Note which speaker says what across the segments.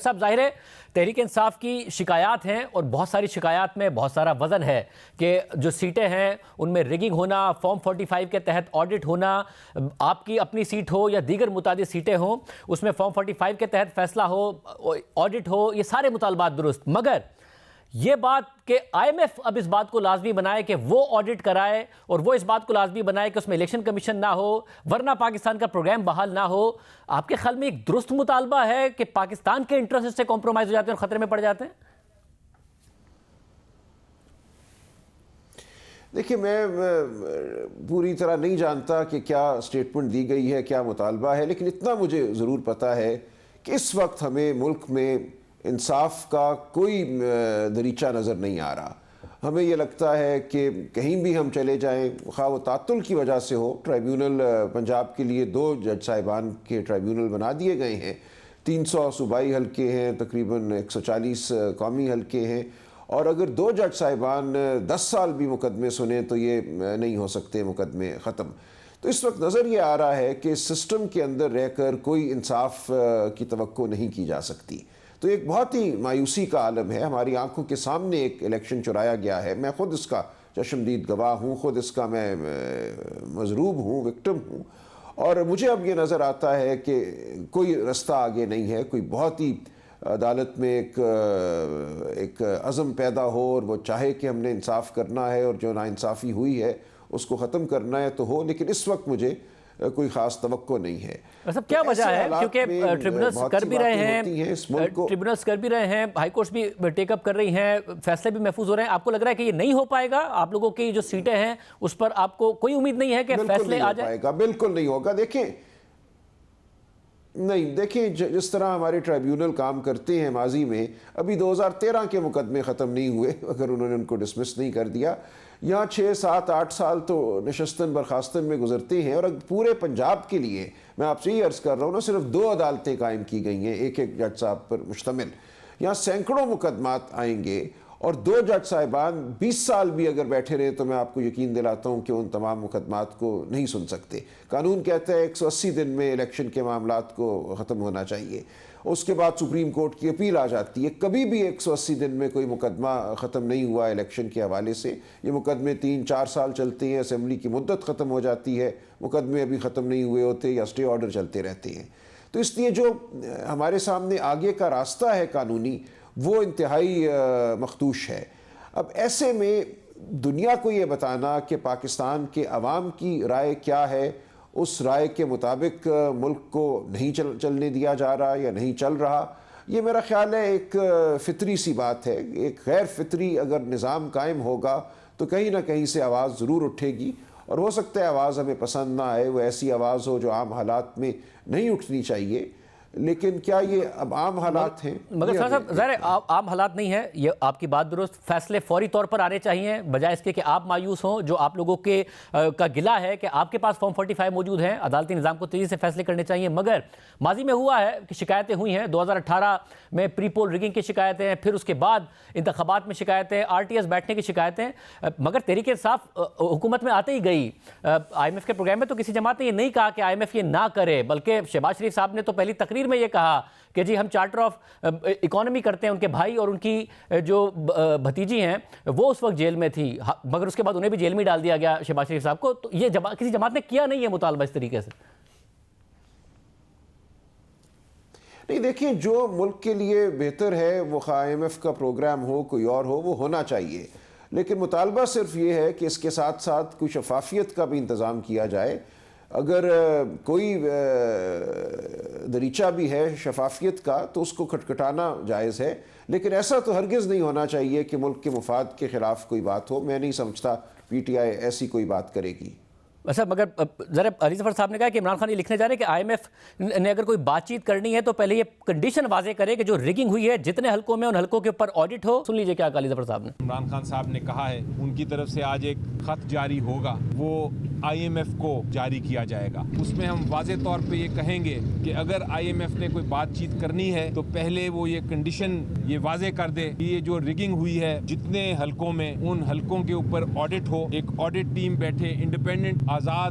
Speaker 1: صاحب ظاہر ہے تحریک انصاف کی شکایات ہیں اور بہت ساری شکایات میں بہت سارا وزن ہے کہ جو سیٹیں ہیں ان میں ریگنگ ہونا، فارم 45 کے تحت آڈٹ ہونا، آپ کی اپنی سیٹ ہو یا دیگر متعدد سیٹیں ہوں اس میں فارم 45 کے تحت فیصلہ ہو، آڈٹ ہو، یہ سارے مطالبات درست، مگر یہ بات کہ آئی ایم ایف اب اس بات کو لازمی بنائے کہ وہ آڈٹ کرائے اور وہ اس بات کو لازمی بنائے کہ اس میں الیکشن کمیشن نہ ہو ورنہ پاکستان کا پروگرام بحال نہ ہو، آپ کے خیال میں ایک درست مطالبہ ہے کہ پاکستان کے انٹرسٹ سے کمپرومائز ہو جاتے ہیں اور خطرے میں پڑ جاتے ہیں؟
Speaker 2: دیکھیں، میں پوری طرح نہیں جانتا کہ کیا سٹیٹمنٹ دی گئی ہے، کیا مطالبہ ہے، لیکن اتنا مجھے ضرور پتا ہے کہ اس وقت ہمیں ملک میں انصاف کا کوئی دریچہ نظر نہیں آ رہا۔ ہمیں یہ لگتا ہے کہ کہیں بھی ہم چلے جائیں، خواہ وہ تعطل کی وجہ سے ہو، ٹرائیبیونل پنجاب کے لیے 2 جج صاحبان کے ٹرائیبیونل بنا دیے گئے ہیں، 300 صوبائی حلقے ہیں، تقریباً 140 قومی حلقے ہیں، اور اگر 2 جج صاحبان 10 سال بھی مقدمے سنیں تو یہ نہیں ہو سکتے مقدمے ختم۔ تو اس وقت نظر یہ آ رہا ہے کہ سسٹم کے اندر رہ کر کوئی انصاف کی توقع نہیں کی جا سکتی۔ تو ایک بہت ہی مایوسی کا عالم ہے، ہماری آنکھوں کے سامنے ایک الیکشن چرایا گیا ہے، میں خود اس کا چشمدید گواہ ہوں، خود اس کا میں مضروب ہوں، وکٹم ہوں، اور مجھے اب یہ نظر آتا ہے کہ کوئی رستہ آگے نہیں ہے، کوئی بہت ہی عدالت میں ایک عزم پیدا ہو اور وہ چاہے کہ ہم نے انصاف کرنا ہے اور جو ناانصافی ہوئی ہے اس کو ختم کرنا ہے تو ہو، لیکن اس وقت مجھے کوئی خاص توقع نہیں ہے۔
Speaker 1: سب کیا وجہ ہے؟ کیونکہ ٹریبونلز کر بھی رہے ہیں، ہائی کورٹس بھی ٹیک اپ کر رہی ہیں، فیصلے بھی محفوظ ہو رہے ہیں، آپ کو لگ رہا ہے کہ یہ نہیں ہو پائے گا؟ آپ لوگوں کی جو سیٹیں ہیں اس پر آپ کو کوئی امید نہیں ہے کہ فیصلے آ جائے؟
Speaker 2: بالکل نہیں ہوگا۔ دیکھیں جس طرح ہمارے ٹرائیبیونل کام کرتے ہیں، ماضی میں ابھی 2013 کے مقدمے ختم نہیں ہوئے اگر انہوں نے ان کو ڈسمس نہیں کر دیا، یہاں 6 7 8 سال تو نشستن برخاستن میں گزرتے ہیں، اور پورے پنجاب کے لیے میں آپ سے یہ عرض کر رہا ہوں نا، صرف 2 عدالتیں قائم کی گئی ہیں، ایک جج صاحب پر مشتمل، یہاں سینکڑوں مقدمات آئیں گے، اور 2 جج صاحبان 20 سال بھی اگر بیٹھے رہے تو میں آپ کو یقین دلاتا ہوں کہ ان تمام مقدمات کو نہیں سن سکتے۔ قانون کہتا ہے 180 دن میں الیکشن کے معاملات کو ختم ہونا چاہیے، اس کے بعد سپریم کورٹ کی اپیل آ جاتی ہے، کبھی بھی 180 دن میں کوئی مقدمہ ختم نہیں ہوا الیکشن کے حوالے سے، یہ مقدمے 3 4 سال چلتے ہیں، اسمبلی کی مدت ختم ہو جاتی ہے، مقدمے ابھی ختم نہیں ہوئے ہوتے یا اسٹے آرڈر چلتے رہتے ہیں۔ تو اس لیے جو ہمارے سامنے آگے کا راستہ ہے قانونی، وہ انتہائی مخدوش ہے۔ اب ایسے میں دنیا کو یہ بتانا کہ پاکستان کے عوام کی رائے کیا ہے، اس رائے کے مطابق ملک کو نہیں چلنے دیا جا رہا یا نہیں چل رہا، یہ میرا خیال ہے ایک فطری سی بات ہے۔ ایک غیر فطری اگر نظام قائم ہوگا تو کہیں نہ کہیں سے آواز ضرور اٹھے گی، اور ہو سکتا ہے آواز ہمیں پسند نہ آئے، وہ ایسی آواز ہو جو عام حالات میں نہیں اٹھنی چاہیے، لیکن کیا یہ اب عام حالات ہیں؟
Speaker 1: مگر صاحب ظاہر ہے عام حالات نہیں ہے، یہ آپ کی بات درست، فیصلے فوری طور پر آنے چاہیے بجائے اس کے کہ آپ مایوس ہوں، جو آپ لوگوں کے کا گلہ ہے کہ آپ کے پاس فارم 45 موجود ہیں، عدالتی نظام کو تیزی سے فیصلے کرنے چاہیے۔ مگر ماضی میں ہوا ہے کہ شکایتیں ہوئی ہیں، 2018 میں پری پول ریگنگ کی شکایتیں، پھر اس کے بعد انتخابات میں شکایتیں، RTS بیٹھنے کی شکایتیں، مگر تحریک انصاف حکومت میں آتے ہی گئی۔ آئی ایم ایف کے پروگرام میں تو کسی جماعت نے یہ نہیں کہا کہ آئی ایم ایف یہ نہ کرے، بلکہ شہباز شریف صاحب نے تو پہلی تقریر میں یہ کہا کہ جی ہم چارٹر آف اکانومی کرتے ہیں، ان کے بھائی اور ان کی جو بھتیجی ہیں وہ اس وقت جیل میں تھی، مگر اس کے بعد انہیں بھی جیل میں ڈال دیا گیا شہباز شریف صاحب کو۔ تو یہ کسی جماعت نے کیا نہیں ہے مطالبہ اس طریقے سے؟
Speaker 2: نہیں، دیکھیں جو ملک کے لیے بہتر ہے، وہ آئی ایم ایف کا پروگرام ہو، کوئی اور ہو، وہ ہونا چاہیے، لیکن مطالبہ صرف یہ ہے کہ اس کے ساتھ ساتھ کوئی شفافیت کا بھی انتظام کیا جائے۔ اگر کوئی دریچہ بھی ہے شفافیت کا تو اس کو کھٹکھٹانا جائز ہے، لیکن ایسا تو ہرگز نہیں ہونا چاہیے کہ ملک کے مفاد کے خلاف کوئی بات ہو۔ میں نہیں سمجھتا PTI ایسی کوئی بات کرے گی۔
Speaker 1: اچھا، مگر ذرا علی ظفر صاحب نے کہا کہ عمران خان یہ لکھنے جا رہے ہیں کہ آئی ایم ایف نے اگر کوئی بات چیت کرنی ہے تو پہلے یہ کنڈیشن واضح کرے کہ جو ریگنگ ہوئی ہے جتنے حلقوں میں ان حلقوں کے اوپر آڈٹ ہو۔ سن لیجئے کیا علی ظفر صاحب نے۔
Speaker 3: عمران خان صاحب نے کہا ہے ان کی طرف سے آج ایک خط جاری ہوگا، وہ IMF کو جاری کیا جائے گا، اس میں ہم واضح طور پہ یہ کہیں گے کہ اگر IMF نے کوئی بات چیت کرنی ہے تو پہلے وہ یہ کنڈیشن یہ واضح کر دے کہ یہ جو ریگنگ ہوئی ہے جتنے حلقوں میں ان حلقوں کے اوپر آڈٹ ہو، ایک آڈٹ ٹیم بیٹھے، انڈیپینڈنٹ، آزاد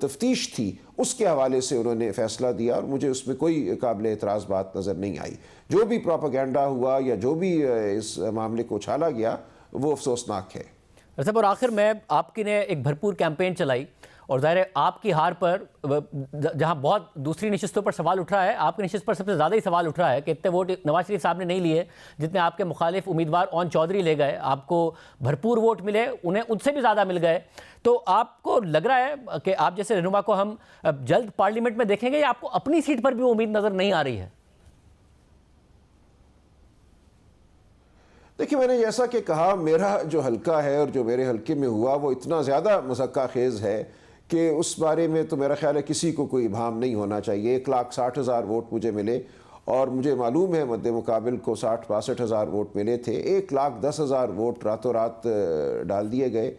Speaker 2: تفتیش تھی اس کے حوالے سے انہوں نے فیصلہ دیا، اور مجھے اس میں کوئی قابل اعتراض بات نظر نہیں آئی۔ جو بھی پروپیگنڈا ہوا یا جو بھی اس معاملے کو اچھالا گیا وہ افسوسناک ہے۔
Speaker 1: صاحب، اور آخر میں آپ کی نے ایک بھرپور کیمپین چلائی، اور ظاہر ہے آپ کی ہار پر جہاں بہت دوسری نشستوں پر سوال اٹھ رہا ہے، آپ کی نشست پر سب سے زیادہ ہی سوال اٹھ رہا ہے کہ اتنے ووٹ نواز شریف صاحب نے نہیں لیے جتنے آپ کے مخالف امیدوار اون چودھری لے گئے۔ آپ کو بھرپور ووٹ ملے، انہیں ان سے بھی زیادہ مل گئے۔ تو آپ کو لگ رہا ہے کہ آپ جیسے رہنما کو ہم جلد پارلیمنٹ میں دیکھیں گے، یا آپ کو اپنی سیٹ پر بھی امید نظر نہیں آ رہی ہے؟
Speaker 2: دیکھیے، میں نے جیسا کہ کہا، میرا جو حلقہ ہے اور جو میرے حلقے میں ہوا وہ اتنا زیادہ مضحکہ خیز ہے کہ اس بارے میں تو میرا خیال ہے کسی کو کوئی ابہام نہیں ہونا چاہیے۔ 1,60,000 ووٹ مجھے ملے، اور مجھے معلوم ہے مد مقابل کو 60-62,000 ووٹ ملے تھے۔ 1,10,000 ووٹ راتوں رات ڈال دیے گئے،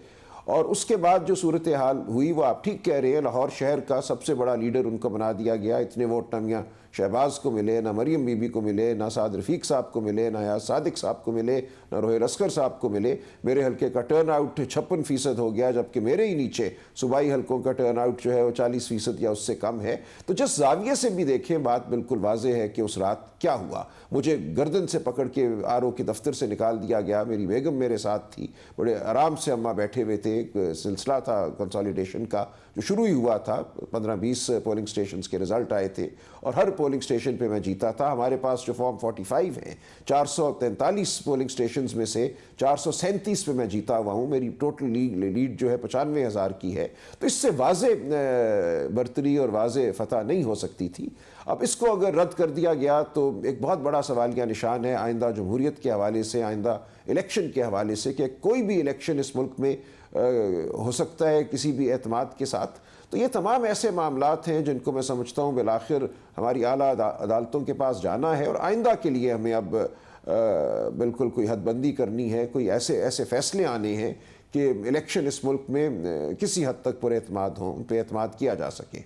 Speaker 2: اور اس کے بعد جو صورتحال ہوئی وہ آپ ٹھیک کہہ رہے ہیں، لاہور شہر کا سب سے بڑا لیڈر ان کو بنا دیا گیا۔ اتنے ووٹ نہ میاں شہباز کو ملے، نہ مریم بی بی کو ملے، نہ سعد رفیق صاحب کو ملے، نہ یاز صادق صاحب کو ملے، نہ روہیل اسکر صاحب کو ملے۔ میرے حلقے کا ٹرن آؤٹ 56% ہو گیا، جبکہ میرے ہی نیچے صوبائی حلقوں کا ٹرن آؤٹ جو ہے وہ 40% یا اس سے کم ہے۔ تو جس زاویے سے بھی دیکھیں بات بالکل واضح ہے کہ اس رات کیا ہوا۔ مجھے گردن سے پکڑ کے RO کے دفتر سے نکال دیا گیا، میری بیگم میرے ساتھ تھی، بڑے آرام سے اماں بیٹھے ہوئے تھے۔ ایک سلسلہ تھا کنسالیڈیشن کا جو شروع ہی ہوا تھا، 15-20 پولنگ سٹیشنز کے رزلٹ آئے تھے، اور ہر پولنگ سٹیشن پہ میں جیتا تھا۔ ہمارے پاس جو فارم 45 ہیں، 443 پولنگ سٹیشنز میں سے 437 پہ میں جیتا ہوا ہوں۔ میری ٹوٹل لیڈ جو ہے 95,000 کی ہے۔ تو اس سے واضح برتری اور واضح فتح نہیں ہو سکتی تھی۔ اب اس کو اگر رد کر دیا گیا تو ایک بہت بڑا سوالیہ نشان ہے آئندہ جمہوریت کے حوالے سے، آئندہ الیکشن کے حوالے سے، کہ کوئی بھی الیکشن اس ملک میں ہو سکتا ہے کسی بھی اعتماد کے ساتھ۔ تو یہ تمام ایسے معاملات ہیں جن کو میں سمجھتا ہوں بالآخر ہماری اعلیٰ عدالتوں کے پاس جانا ہے، اور آئندہ کے لیے ہمیں اب بالکل کوئی حد بندی کرنی ہے، کوئی ایسے فیصلے آنے ہیں کہ الیکشن اس ملک میں کسی حد تک پر اعتماد ہوں، ان پہ اعتماد کیا جا سکے۔